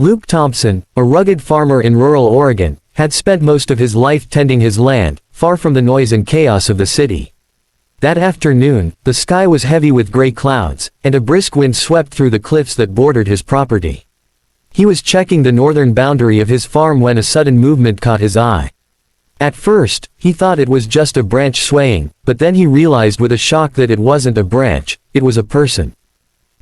Luke Thompson, a rugged farmer in rural Oregon, had spent most of his life tending his land, far from the noise and chaos of the city. That afternoon, the sky was heavy with gray clouds, and a brisk wind swept through the cliffs that bordered his property. He was checking the northern boundary of his farm when a sudden movement caught his eye. At first, he thought it was just a branch swaying, but then he realized with a shock that it wasn't a branch, it was a person.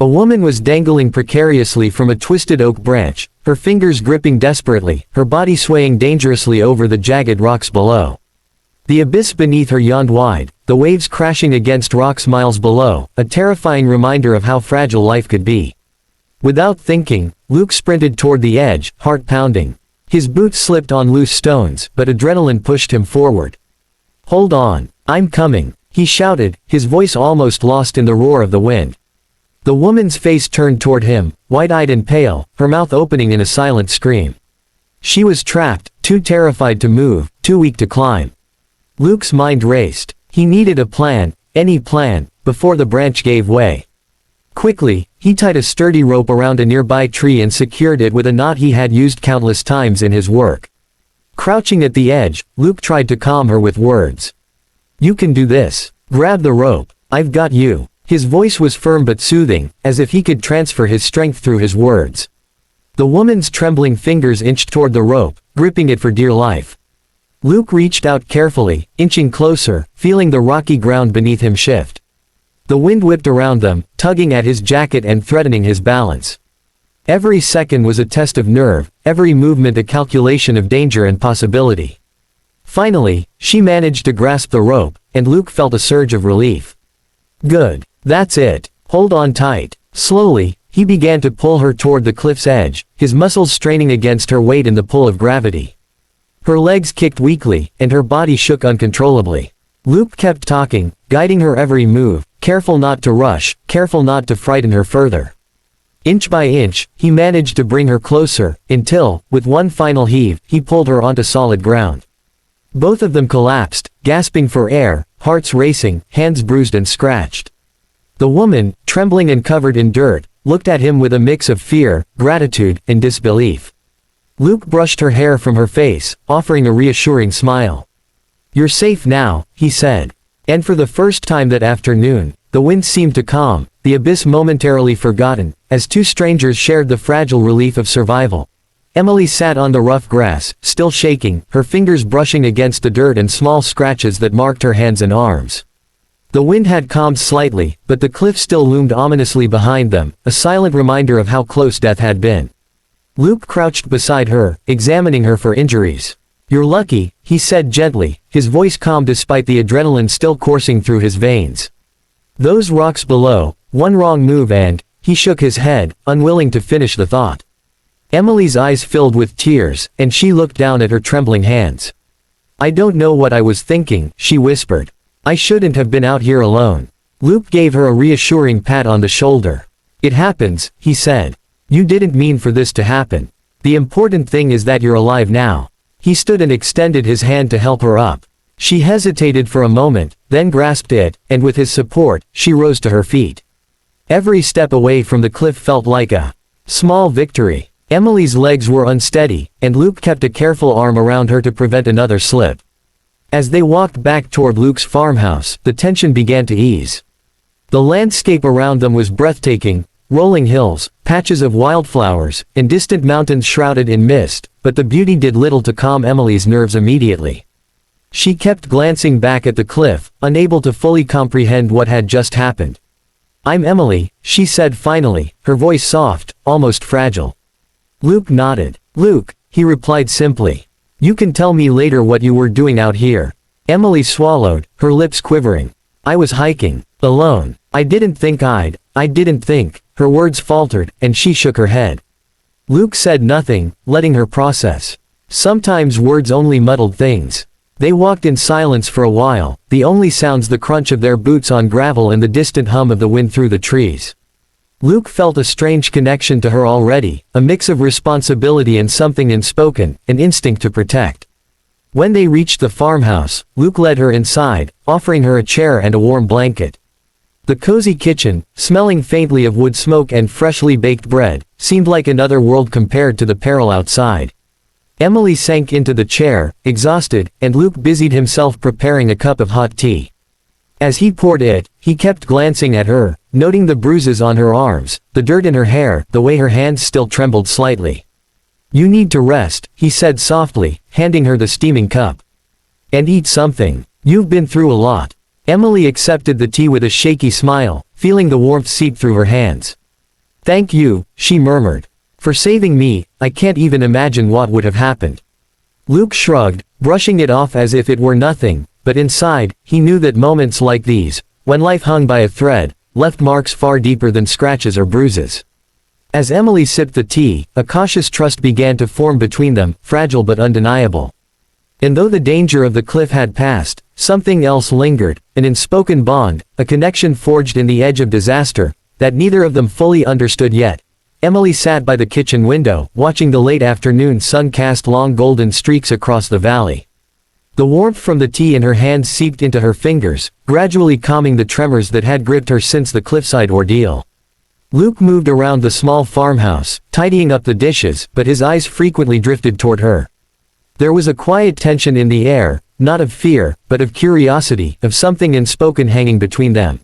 A woman was dangling precariously from a twisted oak branch, her fingers gripping desperately, her body swaying dangerously over the jagged rocks below. The abyss beneath her yawned wide, the waves crashing against rocks miles below, a terrifying reminder of how fragile life could be. Without thinking, Luke sprinted toward the edge, heart pounding. His boots slipped on loose stones, but adrenaline pushed him forward. "Hold on, I'm coming," he shouted, his voice almost lost in the roar of the wind. The woman's face turned toward him, wide-eyed and pale, her mouth opening in a silent scream. She was trapped, too terrified to move, too weak to climb. Luke's mind raced. He needed a plan, any plan, before the branch gave way. Quickly, he tied a sturdy rope around a nearby tree and secured it with a knot he had used countless times in his work. Crouching at the edge, Luke tried to calm her with words. "You can do this. Grab the rope. I've got you." His voice was firm but soothing, as if he could transfer his strength through his words. The woman's trembling fingers inched toward the rope, gripping it for dear life. Luke reached out carefully, inching closer, feeling the rocky ground beneath him shift. The wind whipped around them, tugging at his jacket and threatening his balance. Every second was a test of nerve, every movement a calculation of danger and possibility. Finally, she managed to grasp the rope, and Luke felt a surge of relief. "Good. That's it. Hold on tight." Slowly, he began to pull her toward the cliff's edge, his muscles straining against her weight in the pull of gravity. Her legs kicked weakly, and her body shook uncontrollably. Luke kept talking, guiding her every move, careful not to rush, careful not to frighten her further. Inch by inch, he managed to bring her closer, until, with one final heave, he pulled her onto solid ground. Both of them collapsed, gasping for air, hearts racing, hands bruised and scratched. The woman, trembling and covered in dirt, looked at him with a mix of fear, gratitude, and disbelief. Luke brushed her hair from her face, offering a reassuring smile. "You're safe now," he said. And for the first time that afternoon, the wind seemed to calm, the abyss momentarily forgotten, as two strangers shared the fragile relief of survival. Emily sat on the rough grass, still shaking, her fingers brushing against the dirt and small scratches that marked her hands and arms. The wind had calmed slightly, but the cliff still loomed ominously behind them, a silent reminder of how close death had been. Luke crouched beside her, examining her for injuries. "You're lucky," he said gently, his voice calm despite the adrenaline still coursing through his veins. "Those rocks below, one wrong move and—" he shook his head, unwilling to finish the thought. Emily's eyes filled with tears, and she looked down at her trembling hands. "I don't know what I was thinking," she whispered. "I shouldn't have been out here alone." Luke gave her a reassuring pat on the shoulder. "It happens," he said. "You didn't mean for this to happen. The important thing is that you're alive now." He stood and extended his hand to help her up. She hesitated for a moment, then grasped it, and with his support, she rose to her feet. Every step away from the cliff felt like a small victory. Emily's legs were unsteady, and Luke kept a careful arm around her to prevent another slip. As they walked back toward Luke's farmhouse, the tension began to ease. The landscape around them was breathtaking, rolling hills, patches of wildflowers, and distant mountains shrouded in mist, but the beauty did little to calm Emily's nerves immediately. She kept glancing back at the cliff, unable to fully comprehend what had just happened. "I'm Emily," she said finally, her voice soft, almost fragile. Luke nodded. "Luke," he replied simply. "You can tell me later what you were doing out here." Emily swallowed, her lips quivering. "I was hiking. Alone. I didn't think I didn't think." Her words faltered, and she shook her head. Luke said nothing, letting her process. Sometimes words only muddled things. They walked in silence for a while, the only sounds the crunch of their boots on gravel and the distant hum of the wind through the trees. Luke felt a strange connection to her already, a mix of responsibility and something unspoken, an instinct to protect. When they reached the farmhouse, Luke led her inside, offering her a chair and a warm blanket. The cozy kitchen, smelling faintly of wood smoke and freshly baked bread, seemed like another world compared to the peril outside. Emily sank into the chair, exhausted, and Luke busied himself preparing a cup of hot tea. As he poured it, he kept glancing at her, noting the bruises on her arms, the dirt in her hair, the way her hands still trembled slightly. "You need to rest," he said softly, handing her the steaming cup. "And eat something. You've been through a lot." Emily accepted the tea with a shaky smile, feeling the warmth seep through her hands. "Thank you," she murmured. "For saving me. I can't even imagine what would have happened." Luke shrugged, brushing it off as if it were nothing, but inside, he knew that moments like these, when life hung by a thread, left marks far deeper than scratches or bruises. As Emily sipped the tea, a cautious trust began to form between them, fragile but undeniable. And though the danger of the cliff had passed, something else lingered, an unspoken bond, a connection forged in the edge of disaster, that neither of them fully understood yet. Emily sat by the kitchen window, watching the late afternoon sun cast long golden streaks across the valley. The warmth from the tea in her hands seeped into her fingers, gradually calming the tremors that had gripped her since the cliffside ordeal. Luke moved around the small farmhouse, tidying up the dishes, but his eyes frequently drifted toward her. There was a quiet tension in the air, not of fear, but of curiosity, of something unspoken hanging between them.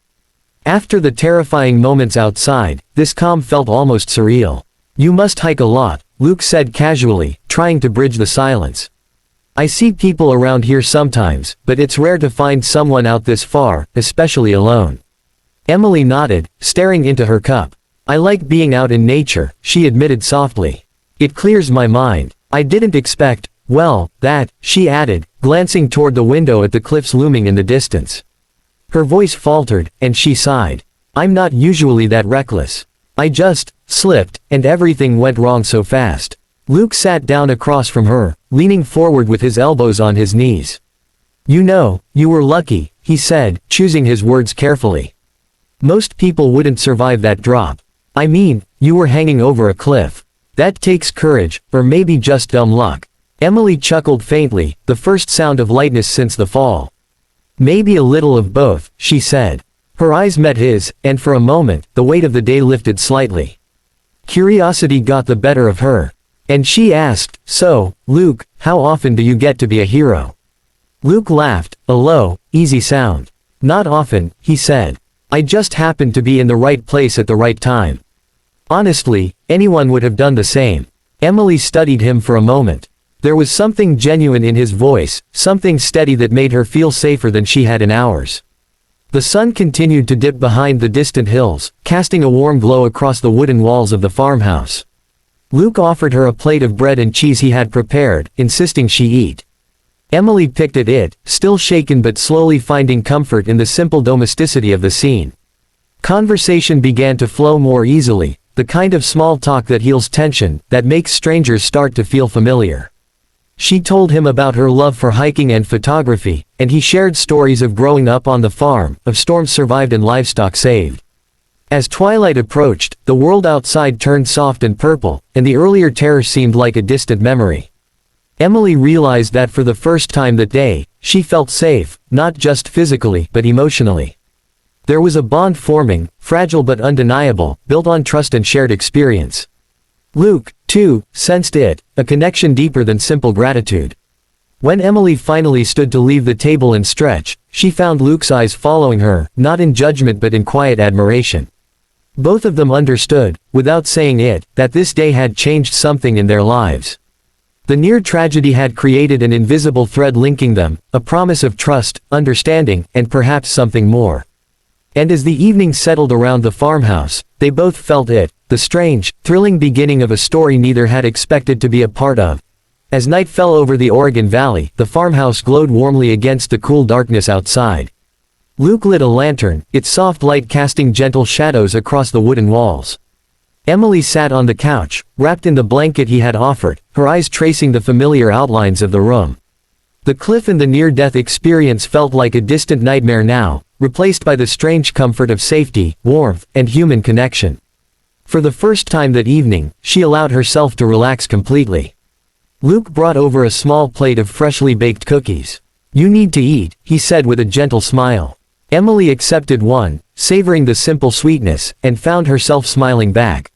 After the terrifying moments outside, this calm felt almost surreal. "You must hike a lot," Luke said casually, trying to bridge the silence. "I see people around here sometimes, but it's rare to find someone out this far, especially alone." Emily nodded, staring into her cup. "I like being out in nature," she admitted softly. "It clears my mind. I didn't expect, well, that," she added, glancing toward the window at the cliffs looming in the distance. Her voice faltered, and she sighed. "I'm not usually that reckless. I just slipped, and everything went wrong so fast." Luke sat down across from her, leaning forward with his elbows on his knees. "You know, you were lucky," he said, choosing his words carefully. "Most people wouldn't survive that drop. I mean, you were hanging over a cliff. That takes courage, or maybe just dumb luck." Emily chuckled faintly, the first sound of lightness since the fall. "Maybe a little of both," she said. Her eyes met his, and for a moment, the weight of the day lifted slightly. Curiosity got the better of her. And she asked, "So, Luke, how often do you get to be a hero?" Luke laughed, a low, easy sound. "Not often," he said. "I just happened to be in the right place at the right time." Honestly, anyone would have done the same. Emily studied him for a moment. There was something genuine in his voice, something steady that made her feel safer than she had in hours. The sun continued to dip behind the distant hills, casting a warm glow across the wooden walls of the farmhouse. Luke offered her a plate of bread and cheese he had prepared, insisting she eat. Emily picked at it, still shaken but slowly finding comfort in the simple domesticity of the scene. Conversation began to flow more easily, the kind of small talk that heals tension, that makes strangers start to feel familiar. She told him about her love for hiking and photography, and he shared stories of growing up on the farm, of storms survived and livestock saved. As twilight approached, the world outside turned soft and purple, and the earlier terror seemed like a distant memory. Emily realized that for the first time that day, she felt safe, not just physically, but emotionally. There was a bond forming, fragile but undeniable, built on trust and shared experience. Luke, too, sensed it, a connection deeper than simple gratitude. When Emily finally stood to leave the table and stretch, she found Luke's eyes following her, not in judgment but in quiet admiration. Both of them understood, without saying it, that this day had changed something in their lives. The near tragedy had created an invisible thread linking them, a promise of trust, understanding, and perhaps something more. And as the evening settled around the farmhouse, they both felt it, the strange, thrilling beginning of a story neither had expected to be a part of. As night fell over the Oregon Valley, the farmhouse glowed warmly against the cool darkness outside. Luke lit a lantern, its soft light casting gentle shadows across the wooden walls. Emily sat on the couch, wrapped in the blanket he had offered, her eyes tracing the familiar outlines of the room. The cliff and the near-death experience felt like a distant nightmare now, replaced by the strange comfort of safety, warmth, and human connection. For the first time that evening, she allowed herself to relax completely. Luke brought over a small plate of freshly baked cookies. "You need to eat," he said with a gentle smile. Emily accepted one, savoring the simple sweetness, and found herself smiling back.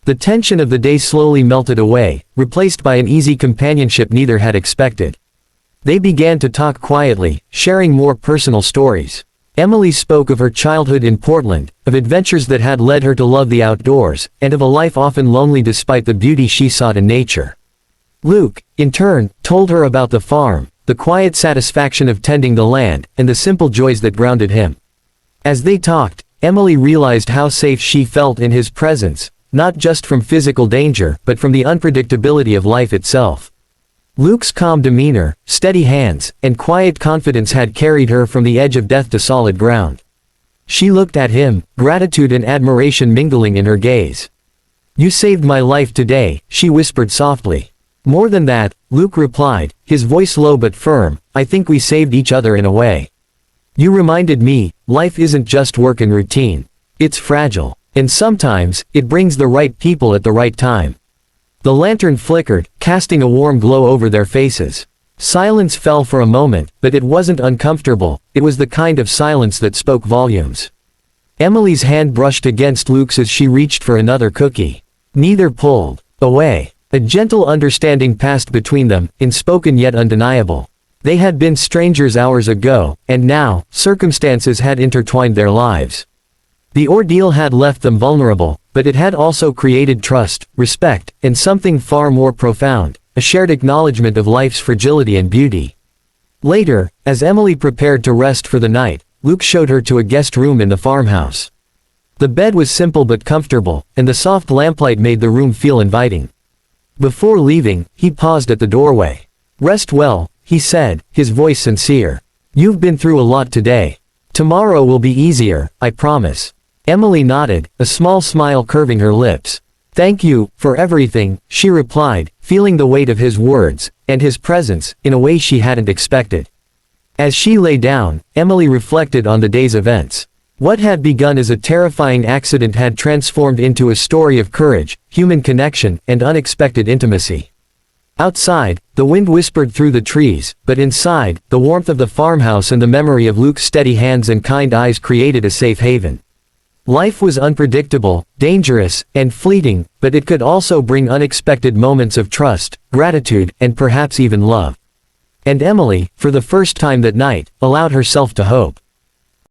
The tension of the day slowly melted away, replaced by an easy companionship neither had expected. They began to talk quietly, sharing more personal stories. Emily spoke of her childhood in Portland, of adventures that had led her to love the outdoors, and of a life often lonely despite the beauty she sought in nature. Luke, in turn, told her about the farm, the quiet satisfaction of tending the land, and the simple joys that grounded him. As they talked, Emily realized how safe she felt in his presence, not just from physical danger, but from the unpredictability of life itself. Luke's calm demeanor, steady hands, and quiet confidence had carried her from the edge of death to solid ground. She looked at him, gratitude and admiration mingling in her gaze. "You saved my life today," she whispered softly. "More than that," Luke replied, his voice low but firm, "I think we saved each other in a way. You reminded me, life isn't just work and routine. It's fragile. And sometimes, it brings the right people at the right time." The lantern flickered, casting a warm glow over their faces. Silence fell for a moment, but it wasn't uncomfortable, it was the kind of silence that spoke volumes. Emily's hand brushed against Luke's as she reached for another cookie. Neither pulled away. A gentle understanding passed between them, unspoken yet undeniable. They had been strangers hours ago, and now, circumstances had intertwined their lives. The ordeal had left them vulnerable, but it had also created trust, respect, and something far more profound, a shared acknowledgement of life's fragility and beauty. Later, as Emily prepared to rest for the night, Luke showed her to a guest room in the farmhouse. The bed was simple but comfortable, and the soft lamplight made the room feel inviting. Before leaving, he paused at the doorway. "Rest well," he said, his voice sincere. "You've been through a lot today. Tomorrow will be easier, I promise." Emily nodded, a small smile curving her lips. "Thank you, for everything," she replied, feeling the weight of his words, and his presence, in a way she hadn't expected. As she lay down, Emily reflected on the day's events. What had begun as a terrifying accident had transformed into a story of courage, human connection, and unexpected intimacy. Outside, the wind whispered through the trees, but inside, the warmth of the farmhouse and the memory of Luke's steady hands and kind eyes created a safe haven. Life was unpredictable, dangerous, and fleeting, but it could also bring unexpected moments of trust, gratitude, and perhaps even love. And Emily, for the first time that night, allowed herself to hope.